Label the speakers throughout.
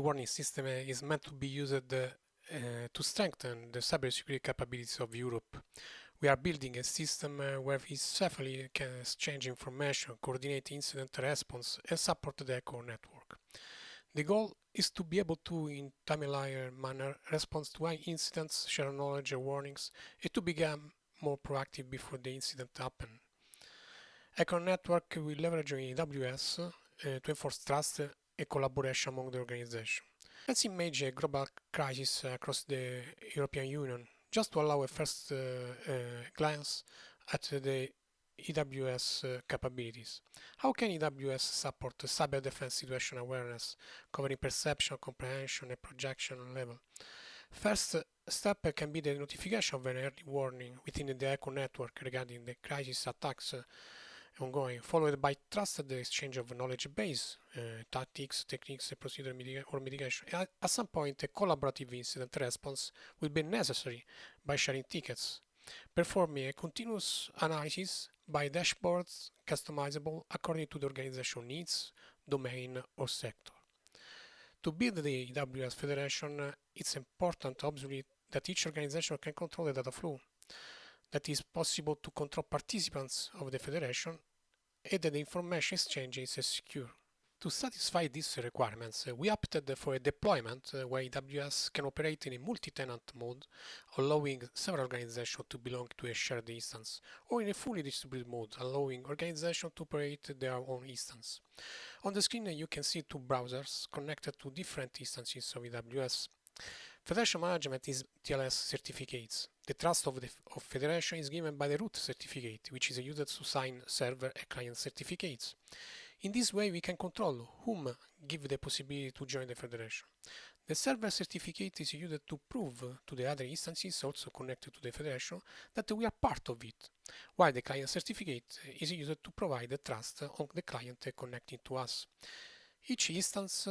Speaker 1: warning system is meant to be used to strengthen the cybersecurity capabilities of Europe. We are building a system where we safely can exchange information, coordinate incident response, and support the echo network. The goal is to be able to, in timely manner, respond to high incidents, share knowledge and warnings, and to become more proactive before the incident happen. Echo network will leverage AWS to enforce trust and collaboration among the organization. Let's imagine a global crisis across the European Union, just to allow a first glance at the AWS capabilities. How can AWS support cyber defense situation awareness, covering perception, comprehension, and projection level? First step can be the notification of an early warning within the Echo network regarding the crisis attacks ongoing, followed by trusted exchange of knowledge base, tactics, techniques, procedure, or mitigation. At some point, a collaborative incident response will be necessary by sharing tickets, performing a continuous analysis by dashboards customizable according to the organization needs, domain, or sector. To build the AWS Federation, it's important, obviously, that each organization can control the data flow. That is possible to control participants of the federation and that the information exchange is secure. To satisfy these requirements, we opted for a deployment where AWS can operate in a multi-tenant mode, allowing several organizations to belong to a shared instance, or in a fully distributed mode, allowing organizations to operate their own instance. On the screen, you can see two browsers connected to different instances of AWS. Federation management is TLS certificates. The trust of federation is given by the root certificate, which is used to sign server and client certificates. In this way, we can control whom give the possibility to join the federation. The server certificate is used to prove to the other instances also connected to the federation that we are part of it, while the client certificate is used to provide the trust on the client connecting to us. Each instance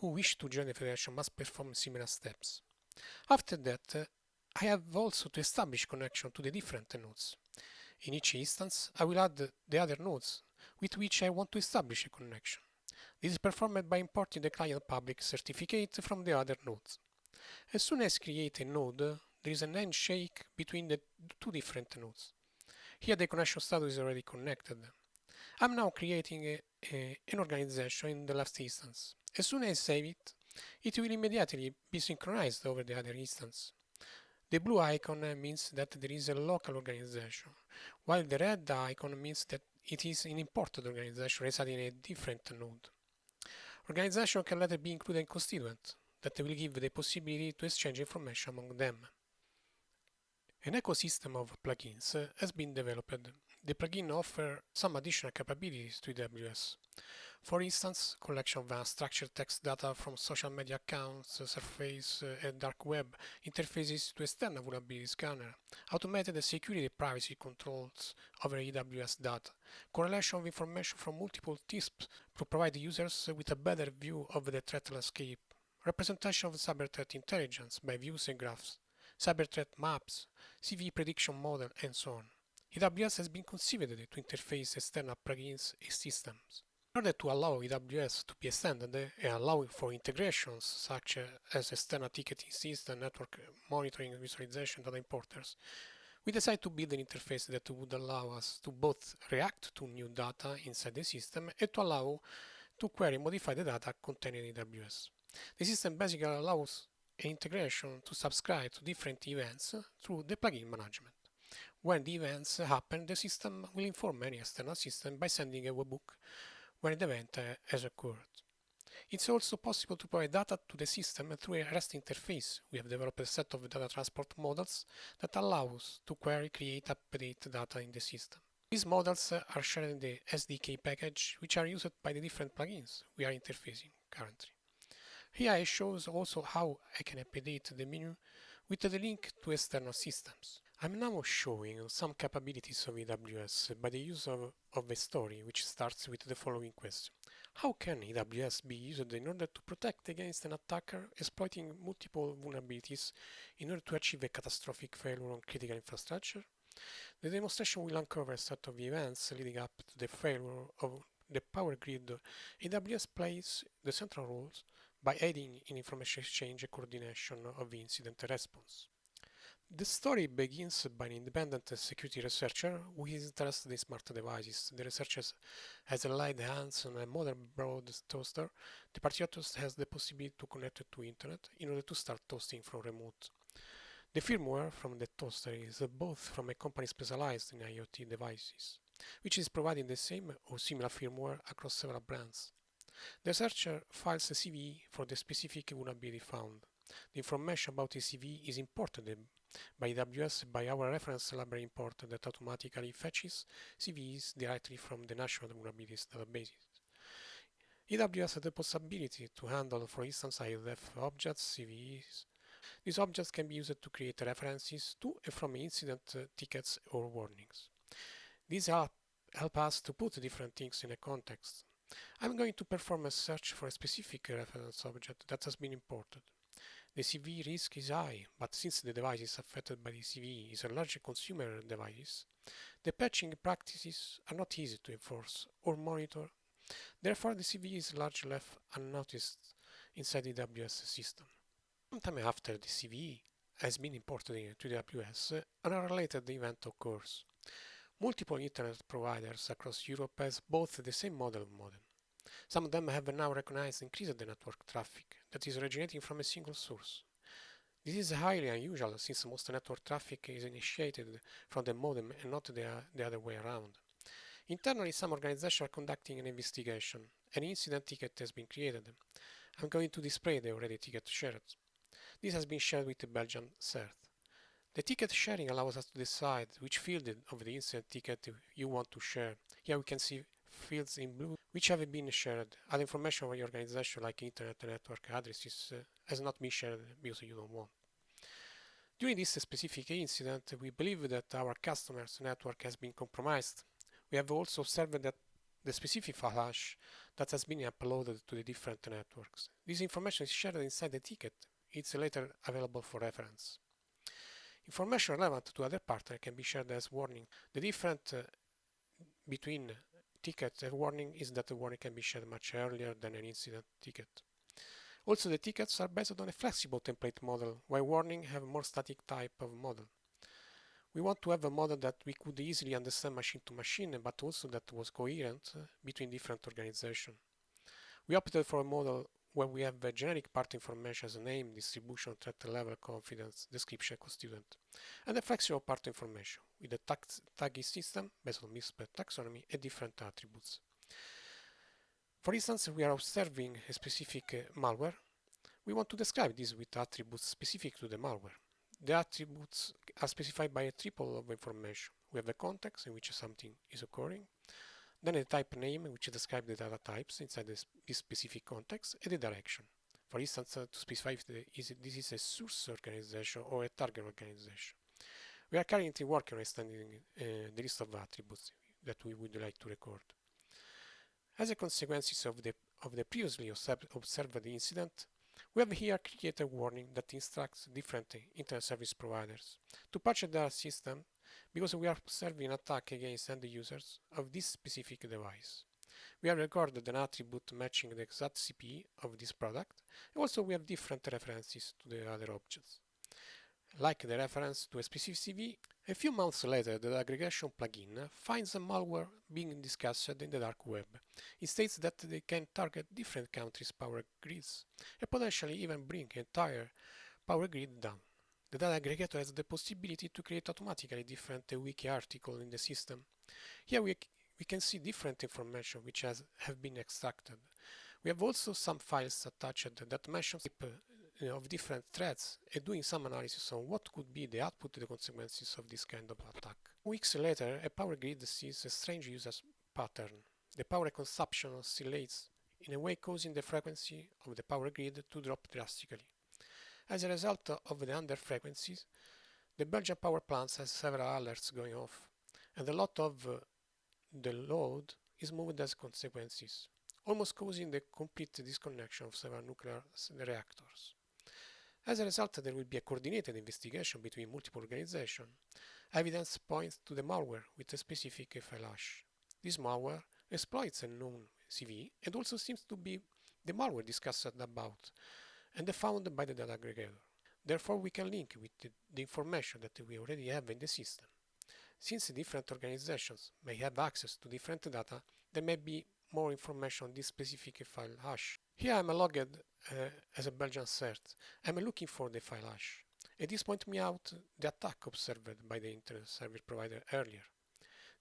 Speaker 1: who wish to join the federation must perform similar steps. After that, I have also to establish connection to the different nodes. In each instance, I will add the other nodes with which I want to establish a connection. This is performed by importing the client public certificate from the other nodes. As soon as I create a node, there is an handshake between the two different nodes. Here the connection status is already connected. I'm now creating an organization in the last instance. As soon as I save it, it will immediately be synchronized over the other instance. The blue icon means that there is a local organization, while the red icon means that it is an imported organization residing in a different node. Organization can later be included in constituent that will give the possibility to exchange information among them. An ecosystem of plugins has been developed. The plugin offers some additional capabilities to AWS. For instance, collection of unstructured text data from social media accounts, surface, and dark web, interfaces to external vulnerability scanner, automated security privacy controls over AWS data, correlation of information from multiple tips to provide users with a better view of the threat landscape, representation of cyber threat intelligence by views and graphs, cyber threat maps, CV prediction model, and so on. AWS has been conceived to interface external plugins and systems. In order to allow AWS to be extended and allow for integrations such as external ticketing system, network monitoring, visualization, data importers, we decided to build an interface that would allow us to both react to new data inside the system and to allow to query and modify the data contained in AWS. The system basically allows an integration to subscribe to different events through the plugin management. When the events happen, the system will inform any external system by sending a webhook when the event has occurred. It's also possible to provide data to the system through a REST interface. We have developed a set of data transport models that allow us to query, create, update data in the system. These models are shared in the SDK package, which are used by the different plugins we are interfacing currently. Here I show also how I can update the menu with the link to external systems. I'm now showing some capabilities of AWS by the use of a story which starts with the following question. How can AWS be used in order to protect against an attacker exploiting multiple vulnerabilities in order to achieve a catastrophic failure on critical infrastructure? The demonstration will uncover a set of events leading up to the failure of the power grid. AWS plays the central role by aiding in information exchange and coordination of incident response. The story begins by an independent security researcher who is interested in smart devices. The researcher has laid hands on a modern broad toaster. The particular toaster has the possibility to connect to internet in order to start toasting from remote. The firmware from the toaster is bought from a company specialized in IoT devices, which is providing the same or similar firmware across several brands. The researcher files a CVE for the specific vulnerability found. The information about the CVE is imported by AWS by our reference library import that automatically fetches CVEs directly from the national vulnerabilities databases. AWS has the possibility to handle, for instance, IDF objects, CVEs. These objects can be used to create references to and from incident tickets or warnings. These help us to put different things in a context. I'm going to perform a search for a specific reference object that has been imported. The CVE risk is high, but since the device affected by the CVE is a large consumer device, the patching practices are not easy to enforce or monitor. Therefore, the CVE is largely left unnoticed inside the AWS system. Sometime after the CVE has been imported into the AWS, an unrelated event occurs. Multiple internet providers across Europe have both the same model. Some of them have now recognized increased network traffic that is originating from a single source. This is highly unusual since most network traffic is initiated from the modem and not the other way around. Internally, some organizations are conducting an investigation. An incident ticket has been created. I'm going to display the already ticket shared. This has been shared with the Belgian CERT. The ticket sharing allows us to decide which field of the incident ticket you want to share. Here we can see fields in blue which have been shared. Other information about your organization like internet network addresses has not been shared because you don't want. During this specific incident, we believe that our customer's network has been compromised. We have also observed that the specific file hash that has been uploaded to the different networks. This information is shared inside the ticket. It's later available for reference. Information relevant to other partners can be shared as warning. The difference between ticket and warning is that the warning can be shared much earlier than an incident ticket. Also, the tickets are based on a flexible template model, while warning have a more static type of model. We want to have a model that we could easily understand machine to machine, but also that was coherent between different organizations. We opted for a model where we have a generic part information as a name, distribution, threat level, confidence, description, constituent, and a flexible part information with a tagging system based on MISP taxonomy and different attributes. For instance, we are observing a specific malware. We want to describe this with attributes specific to the malware. The attributes are specified by a triple of information. We have the context in which something is occurring, then a type name which describes the data types inside this specific context, and the direction. For instance, to specify if this is a source organization or a target organization. We are currently working on extending the list of attributes that we would like to record. As a consequence of the previously observed incident, we have here created a warning that instructs different internet service providers to patch their system because we are observing an attack against end users of this specific device. We have recorded an attribute matching the exact CPE of this product, and also we have different references to the other objects, like the reference to a specific CV. A few months later, the aggregation plugin finds a malware being discussed in the dark web. It states that they can target different countries' power grids and potentially even bring entire power grid down. The data aggregator has the possibility to create automatically different wiki articles in the system. Here we can see different information which have been extracted. We have also some files attached that mention of different threads and doing some analysis on what could be the output and the consequences of this kind of attack. Weeks later, a power grid sees a strange usage pattern. The power consumption oscillates in a way causing the frequency of the power grid to drop drastically. As a result of the under frequencies, the Belgian power plants has several alerts going off, and a lot of the load is moved as consequences, almost causing the complete disconnection of several nuclear reactors. As a result, there will be a coordinated investigation between multiple organizations. Evidence points to the malware with a specific file hash. This malware exploits a known CV and also seems to be the malware discussed above and found by the data aggregator. Therefore, we can link with the information that we already have in the system. Since different organizations may have access to different data, there may be more information on this specific file hash. Here I'm logged as a Belgian cert. I'm looking for the file hash. And this points me out the attack observed by the internet service provider earlier.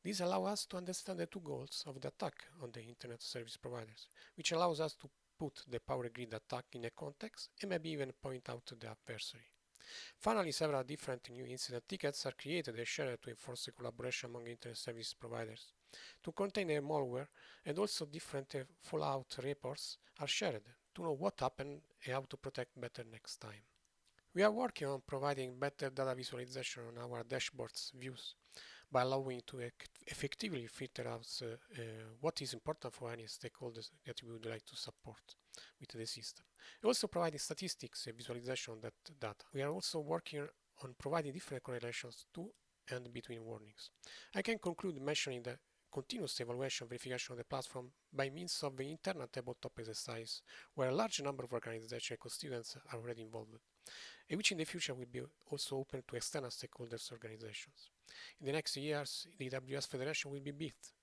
Speaker 1: This allows us to understand the two goals of the attack on the internet service providers, which allows us to put the power grid attack in a context and maybe even point out the adversary. Finally, several different new incident tickets are created and shared to enforce the collaboration among internet service providers. To contain a malware and also different fallout reports are shared to know what happened and how to protect better next time. We are working on providing better data visualization on our dashboards views by allowing to effectively filter out what is important for any stakeholders that we would like to support with the system. Also providing statistics and visualization of that data. We are also working on providing different correlations to and between warnings. I can conclude mentioning the continuous evaluation verification of the platform by means of the internal tabletop exercise, where a large number of organizations and constituents are already involved, and which in the future will be also open to external stakeholders organizations. In the next years, the AWS Federation will be built.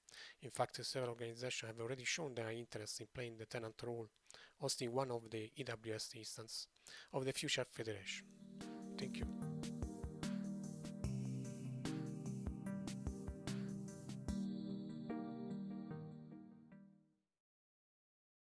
Speaker 1: In fact, several organizations have already shown their interest in playing the tenant role, hosting one of the AWS instances of the future federation. Thank you.